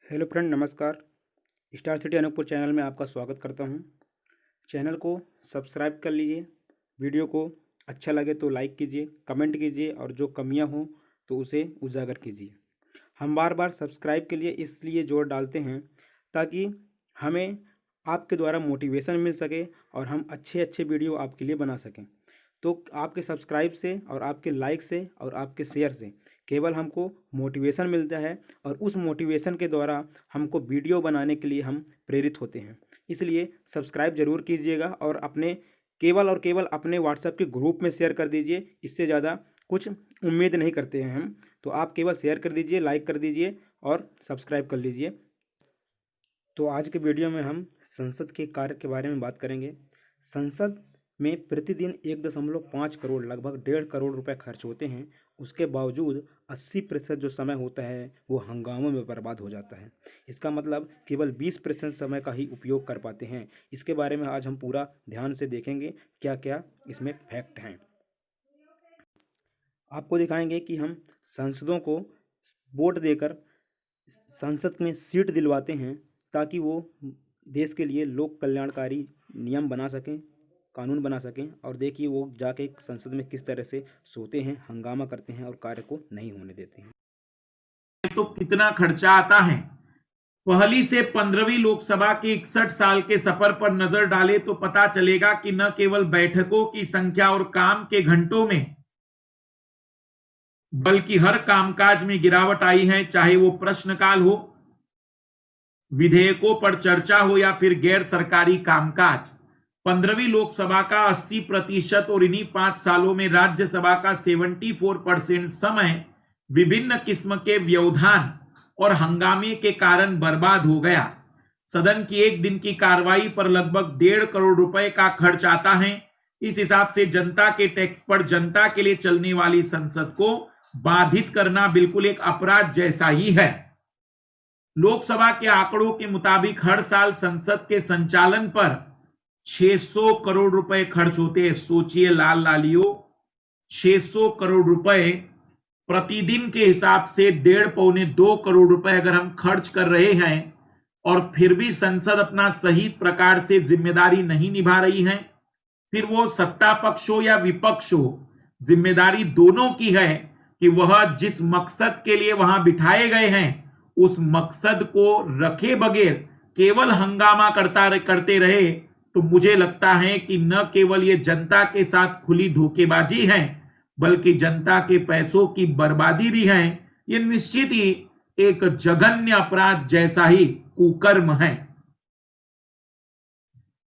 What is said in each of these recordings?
Hello friend, नमस्कार। Star city Anuppur channel में आपका स्वागत करता हूं। चैनल को सब्सक्राइब कर लीजिए। वीडियो को अच्छा लगे तो लाइक कीजिए, कमेंट कीजिए और जो कमियां हों तो उसे उजागर कीजिए। हम बार बार सब्सक्राइब के लिए इसलिए जोर डालते हैं ताकि हमें आपके द्वारा मोटिवेशन मिल सके और हम अच्छे अच्छे वीडियो आपके लिए बना सकें। तो आपके सब्सक्राइब से और आपके लाइक से और आपके शेयर से केवल हमको मोटिवेशन मिलता है और उस मोटिवेशन के द्वारा हमको वीडियो बनाने के लिए हम प्रेरित होते हैं। इसलिए सब्सक्राइब ज़रूर कीजिएगा और केवल अपने व्हाट्सएप के ग्रुप में शेयर कर दीजिए। इससे ज़्यादा कुछ उम्मीद नहीं करते हैं हम। तो आप केवल शेयर कर दीजिए, लाइक कर दीजिए और सब्सक्राइब कर लीजिए। तो आज के वीडियो में हम संसद के कार्य के बारे में बात करेंगे। संसद में प्रतिदिन 1.5 करोड़ लगभग 1.5 करोड़ रुपए खर्च होते हैं। उसके बावजूद 80% जो समय होता है वो हंगामों में बर्बाद हो जाता है। इसका मतलब केवल 20% समय का ही उपयोग कर पाते हैं। इसके बारे में आज हम पूरा ध्यान से देखेंगे क्या क्या इसमें फैक्ट हैं। आपको दिखाएंगे कि हम सांसदों को वोट देकर संसद में सीट दिलवाते हैं ताकि वो देश के लिए लोक कल्याणकारी नियम बना सकें, कानून बना सकें। और देखिए वो जाके संसद में किस तरह से सोते हैं, हंगामा करते हैं और कार्य को नहीं होने देते हैं। तो कितना खर्चा आता है। पहली से 15वीं लोकसभा के 61 साल के सफर पर नजर डाले तो पता चलेगा कि न केवल बैठकों की संख्या और काम के घंटों में बल्कि हर कामकाज में गिरावट आई है, चाहे वो प्रश्नकाल हो, विधेयकों पर चर्चा हो या फिर गैर सरकारी कामकाज। 15वीं लोकसभा का 80% और इन्हीं 5 सालों में राज्यसभा का 74% समय विभिन्न किस्म के व्यवधान और हंगामे के कारण बर्बाद हो गया। सदन की एक दिन की कार्रवाई पर लगभग 1.5 करोड़ रुपए का खर्च आता है। इस हिसाब से जनता के टैक्स पर जनता के लिए चलने वाली संसद को बाधित करना बिल्कुल एक अपराध जैसा ही है। लोकसभा के आंकड़ों के मुताबिक हर साल संसद के संचालन पर 600 करोड़ रुपए खर्च होते हैं। सोचिए लाल लालियो, 600 करोड़ रुपए प्रतिदिन के हिसाब से 1.5-2 करोड़ रुपए अगर हम खर्च कर रहे हैं और फिर भी संसद अपना सही प्रकार से जिम्मेदारी नहीं निभा रही है, फिर वो सत्ता पक्ष हो या विपक्ष हो, जिम्मेदारी दोनों की है कि वह जिस मकसद के लिए वहां बिठाए गए हैं उस मकसद को रखे बगैर केवल हंगामा करते रहे, तो मुझे लगता है कि न केवल ये जनता के साथ खुली धोखेबाजी है बल्कि जनता के पैसों की बर्बादी भी है। ये निश्चित ही एक जघन्य अपराध जैसा ही कुकर्म है।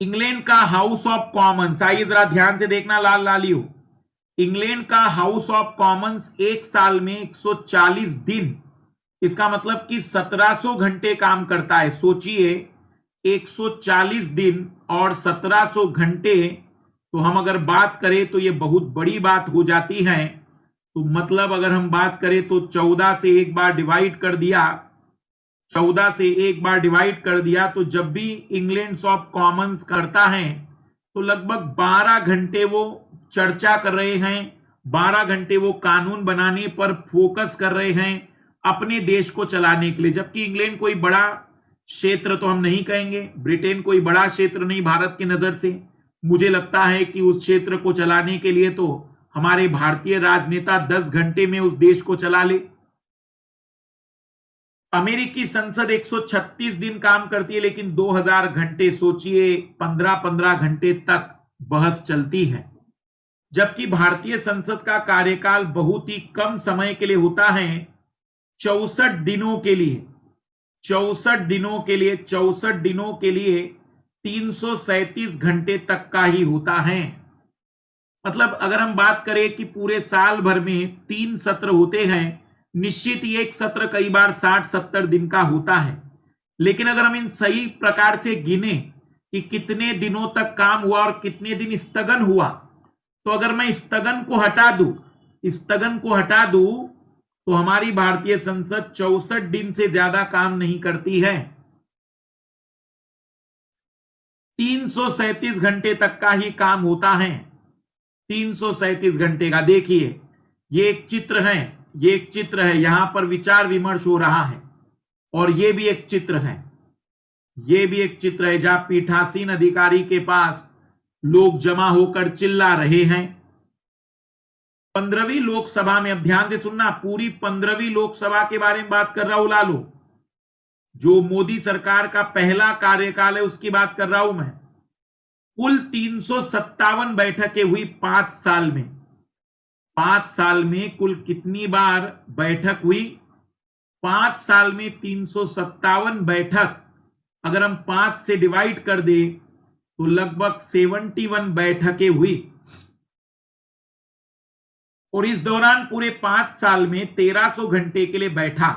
इंग्लैंड का हाउस ऑफ कॉमन्स, आइए जरा ध्यान से देखना लाल लालियो। इंग्लैंड का हाउस ऑफ कॉमन्स एक साल में 140 दिन, इसका मतलब कि 1700 घंटे काम करता है। सोचिए 140 दिन और 1700 घंटे, तो हम अगर बात करें तो ये बहुत बड़ी बात हो जाती है। तो मतलब अगर हम बात करें तो 14 से एक बार डिवाइड कर दिया, 14 से एक बार डिवाइड कर दिया, तो जब भी इंग्लैंड ऑफ कॉमन्स करता है तो लगभग 12 घंटे वो चर्चा कर रहे हैं, 12 घंटे वो कानून बनाने पर फोकस कर रहे हैं अपने देश को चलाने के लिए। जबकि इंग्लैंड कोई बड़ा क्षेत्र तो हम नहीं कहेंगे, ब्रिटेन कोई बड़ा क्षेत्र नहीं भारत की नजर से। मुझे लगता है कि उस क्षेत्र को चलाने के लिए तो हमारे भारतीय राजनेता 10 घंटे में उस देश को चला ले। अमेरिकी संसद 136 दिन काम करती है लेकिन 2000 घंटे, सोचिए 15-15 घंटे तक बहस चलती है। जबकि भारतीय संसद का कार्यकाल बहुत ही कम समय के लिए होता है, 64 दिनों के लिए, 64 दिनों के लिए, 64 दिनों के लिए 337 घंटे तक का ही होता है। मतलब अगर हम बात करें कि पूरे साल भर में 3 सत्र होते हैं, निश्चित ही एक सत्र कई बार 60-70 दिन का होता है। लेकिन अगर हम इन सही प्रकार से गिने कि कितने दिनों तक काम हुआ और कितने दिन स्थगन हुआ, तो अगर मैं स्थगन को हटा दूं तो हमारी भारतीय संसद 64 दिन से ज्यादा काम नहीं करती है। 337 घंटे तक का ही काम होता है। 337 घंटे का देखिए, ये एक चित्र है, यहां पर विचार विमर्श हो रहा है। और ये भी एक चित्र है, ये भी एक चित्र है जहां पीठासीन अधिकारी के पास लोग जमा होकर चिल्ला रहे हैं। 15वीं लोकसभा में, अब ध्यान से सुनना, पूरी 15वीं लोकसभा के बारे में बात कर रहा हूं लालू, जो मोदी सरकार का पहला कार्यकाल है उसकी बात कर रहा हूं मैं। कुल 357 बैठकें हुई 5 साल में। 5 साल में कुल कितनी बार बैठक हुई? 5 साल में 357 बैठक। अगर हम 5 से डिवाइड कर दें तो लगभग 71 बैठकें हुई। और इस दौरान पूरे 5 साल में 1300 घंटे के लिए बैठा,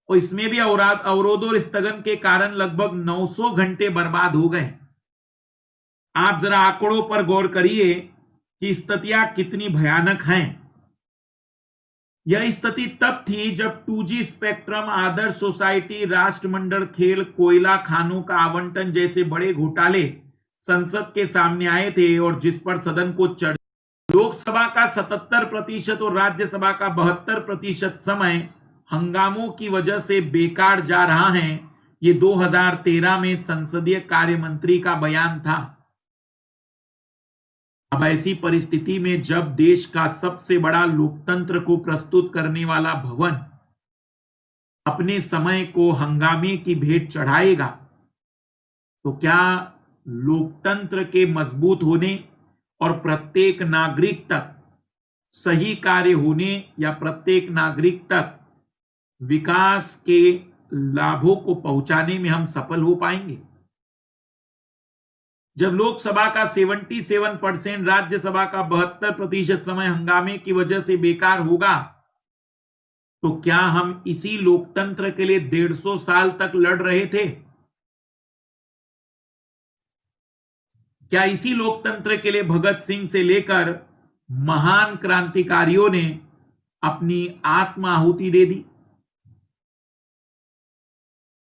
और इसमें भी अवरोध और स्थगन के कारण लगभग 900 घंटे बर्बाद हो गए। आप जरा आंकड़ों पर गौर करिए कि स्थितियां कितनी भयानक हैं। यह स्थिति तब थी जब 2G स्पेक्ट्रम, आदर्श सोसाइटी, राष्ट्रमंडल खेल, कोयला खानों का आवंटन जैसे बड़े घोटाले संसद के सामने आए थे, और जिस पर सदन को लोकसभा का 77% और राज्यसभा का 72% समय हंगामों की वजह से बेकार जा रहा है। ये 2013 में संसदीय कार्य मंत्री का बयान था। अब ऐसी परिस्थिति में जब देश का सबसे बड़ा लोकतंत्र को प्रस्तुत करने वाला भवन अपने समय को हंगामे की भेंट चढ़ाएगा, तो क्या लोकतंत्र के मजबूत होने और प्रत्येक नागरिक तक सही कार्य होने या प्रत्येक नागरिक तक विकास के लाभों को पहुंचाने में हम सफल हो पाएंगे? जब लोकसभा का 77%, राज्यसभा का 72% समय हंगामे की वजह से बेकार होगा, तो क्या हम इसी लोकतंत्र के लिए 150 साल तक लड़ रहे थे? क्या इसी लोकतंत्र के लिए भगत सिंह से लेकर महान क्रांतिकारियों ने अपनी आत्माहुति दे दी?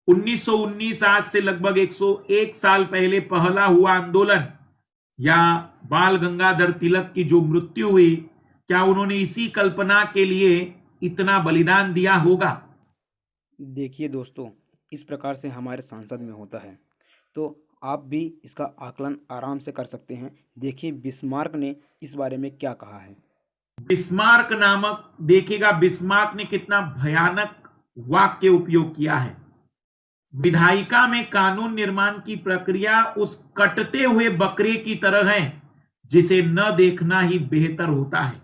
1919 आज से लगभग 101 साल पहले पहला हुआ आंदोलन, या बाल गंगाधर तिलक की जो मृत्यु हुई, क्या उन्होंने इसी कल्पना के लिए इतना बलिदान दिया होगा? देखिए दोस्तों, इस प्रकार से हमारे सांसद में होता है, तो आप भी इसका आकलन आराम से कर सकते हैं। देखिए बिस्मार्क ने इस बारे में क्या कहा है। बिस्मार्क नामक, देखिएगा बिस्मार्क ने कितना भयानक वाक्य उपयोग किया है। विधायिका में कानून निर्माण की प्रक्रिया उस कटते हुए बकरे की तरह है जिसे न देखना ही बेहतर होता है।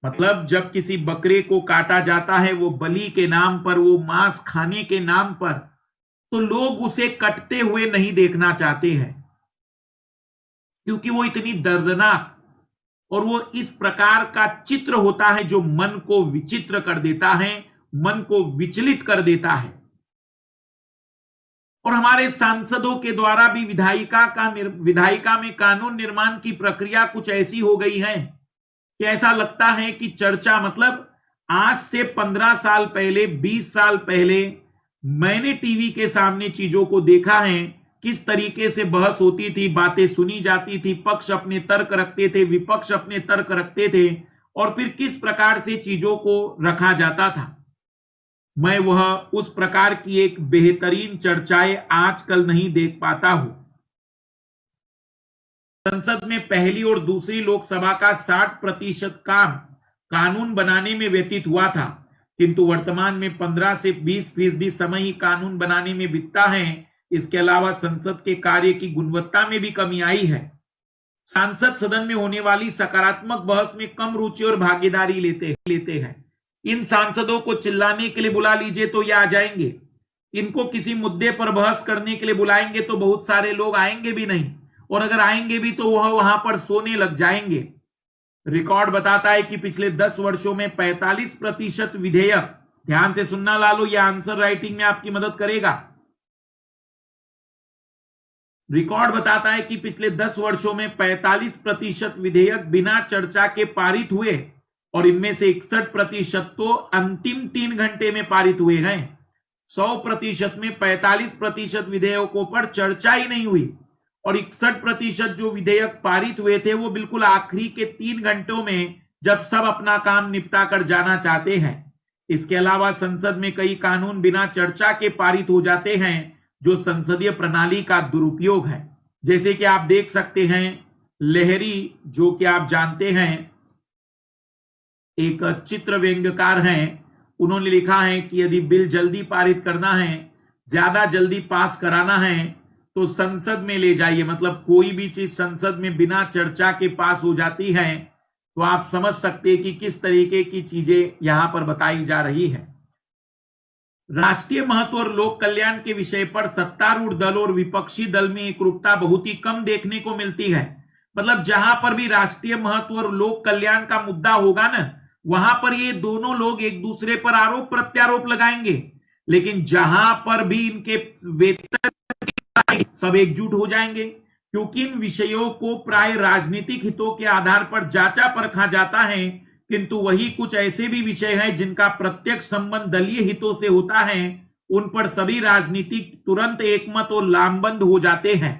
मतलब जब किसी बकरे को काटा जाता है, वो बलि के नाम पर, वो मांस खाने के नाम पर, तो लोग उसे कटते हुए नहीं देखना चाहते हैं, क्योंकि वो इतनी दर्दनाक और वो इस प्रकार का चित्र होता है जो मन को विचित्र कर देता है, मन को विचलित कर देता है। और हमारे सांसदों के द्वारा भी विधायिका में कानून निर्माण की प्रक्रिया कुछ ऐसी हो गई है कि ऐसा लगता है कि चर्चा, मतलब आज से 15 साल पहले, 20 साल पहले मैंने टीवी के सामने चीजों को देखा है, किस तरीके से बहस होती थी, बातें सुनी जाती थी, पक्ष अपने तर्क रखते थे, विपक्ष अपने तर्क रखते थे, और फिर किस प्रकार से चीजों को रखा जाता था। मैं वह उस प्रकार की एक बेहतरीन चर्चाएं आजकल नहीं देख पाता हूं। संसद में पहली और दूसरी लोकसभा का 60% काम कानून बनाने में व्यतीत हुआ था, किंतु वर्तमान में 15 से 20% समय ही कानून बनाने में बीतता है। इसके अलावा संसद के कार्य की गुणवत्ता में भी कमी आई है। सांसद सदन में होने वाली सकारात्मक बहस में कम रुचि और भागीदारी लेते हैं। इन सांसदों को चिल्लाने के लिए बुला लीजिए तो ये आ जाएंगे, इनको किसी मुद्दे पर बहस करने के लिए बुलाएंगे तो बहुत सारे लोग आएंगे भी नहीं, और अगर आएंगे भी तो वह वहां पर सोने लग जाएंगे। रिकॉर्ड बताता है कि पिछले 10 वर्षों में 45% विधेयक, ध्यान से सुनना लालो, यह आंसर राइटिंग में आपकी मदद करेगा। रिकॉर्ड बताता है कि पिछले 10 वर्षों में 45% विधेयक बिना चर्चा के पारित हुए, और इनमें से 61% तो अंतिम 3 घंटे में पारित हुए हैं। 100% में 45% विधेयकों पर चर्चा ही नहीं हुई, और 61% जो विधेयक पारित हुए थे वो बिल्कुल आखिरी के 3 घंटों में, जब सब अपना काम निपटा कर जाना चाहते हैं। इसके अलावा संसद में कई कानून बिना चर्चा के पारित हो जाते हैं, जो संसदीय प्रणाली का दुरुपयोग है। जैसे कि आप देख सकते हैं, लहरी, जो कि आप जानते हैं एक चित्र व्यंग्यकार हैं, उन्होंने लिखा है कि यदि बिल जल्दी पारित करना है, ज्यादा जल्दी पास कराना है, तो संसद में ले जाइए। मतलब कोई भी चीज संसद में बिना चर्चा के पास हो जाती है, तो आप समझ सकते हैं कि किस तरीके की चीजें यहां पर बताई जा रही है। राष्ट्रीय महत्व और लोक कल्याण के विषय पर सत्तारूढ़ दल और विपक्षी दल में एकरूपता बहुत ही कम देखने को मिलती है। मतलब जहां पर भी राष्ट्रीय महत्व और लोक कल्याण का मुद्दा होगा ना, वहां पर ये दोनों लोग एक दूसरे पर आरोप प्रत्यारोप लगाएंगे, लेकिन जहां पर भी इनके वेतन सब एकजुट हो जाएंगे, क्योंकि इन विषयों को प्राय राजनीतिक हितों के आधार पर जांचा परखा जाता है। किंतु वही कुछ ऐसे भी विषय हैं जिनका प्रत्यक्ष संबंध दलीय हितों से होता है, उन पर सभी राजनीतिक तुरंत एकमत और लामबंद हो जाते हैं।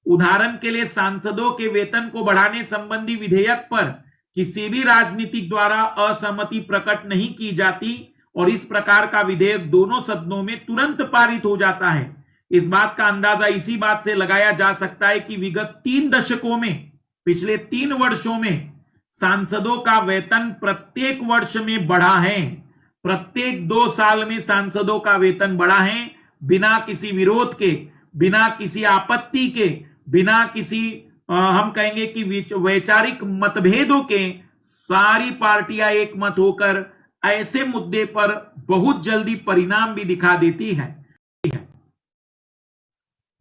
उदाहरण के लिए सांसदों के वेतन को बढ़ाने संबंधी विधेयक पर किसी भी राजनीतिक द्वारा असहमति प्रकट नहीं की जाती और इस प्रकार का विधेयक दोनों सदनों में तुरंत पारित हो जाता है। इस बात का अंदाजा इसी बात से लगाया जा सकता है कि विगत 3 दशकों में, पिछले 3 वर्षों में सांसदों का वेतन प्रत्येक वर्ष में बढ़ा है। प्रत्येक 2 साल में सांसदों का वेतन बढ़ा है, बिना किसी विरोध के, बिना किसी आपत्ति के, बिना किसी हम कहेंगे कि वैचारिक मतभेदों के। सारी पार्टियां एक मत होकर ऐसे मुद्दे पर बहुत जल्दी परिणाम भी दिखा देती है।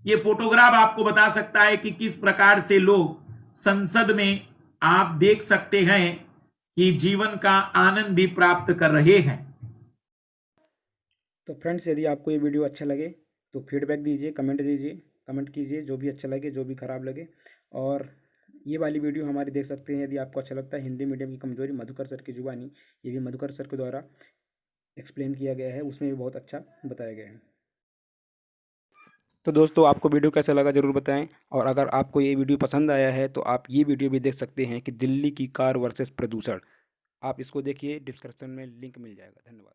ये फोटोग्राफ आपको बता सकता है कि किस प्रकार से लोग संसद में, आप देख सकते हैं कि जीवन का आनंद भी प्राप्त कर रहे हैं। तो फ्रेंड्स, यदि आपको ये वीडियो अच्छा लगे तो फीडबैक दीजिए, कमेंट दीजिए, कमेंट कीजिए, जो भी अच्छा लगे, जो भी खराब लगे। और ये वाली वीडियो हमारी देख सकते हैं, यदि आपको अच्छा लगता है। हिंदी मीडियम की कमजोरी, मधुकर सर की जुबानी, ये भी मधुकर सर के द्वारा एक्सप्लेन किया गया है, उसमें भी बहुत अच्छा बताया गया है। तो दोस्तों, आपको वीडियो कैसा लगा ज़रूर बताएं। और अगर आपको ये वीडियो पसंद आया है तो आप ये वीडियो भी देख सकते हैं कि दिल्ली की कार वर्सेस प्रदूषण। आप इसको देखिए, डिस्क्रिप्शन में लिंक मिल जाएगा। धन्यवाद।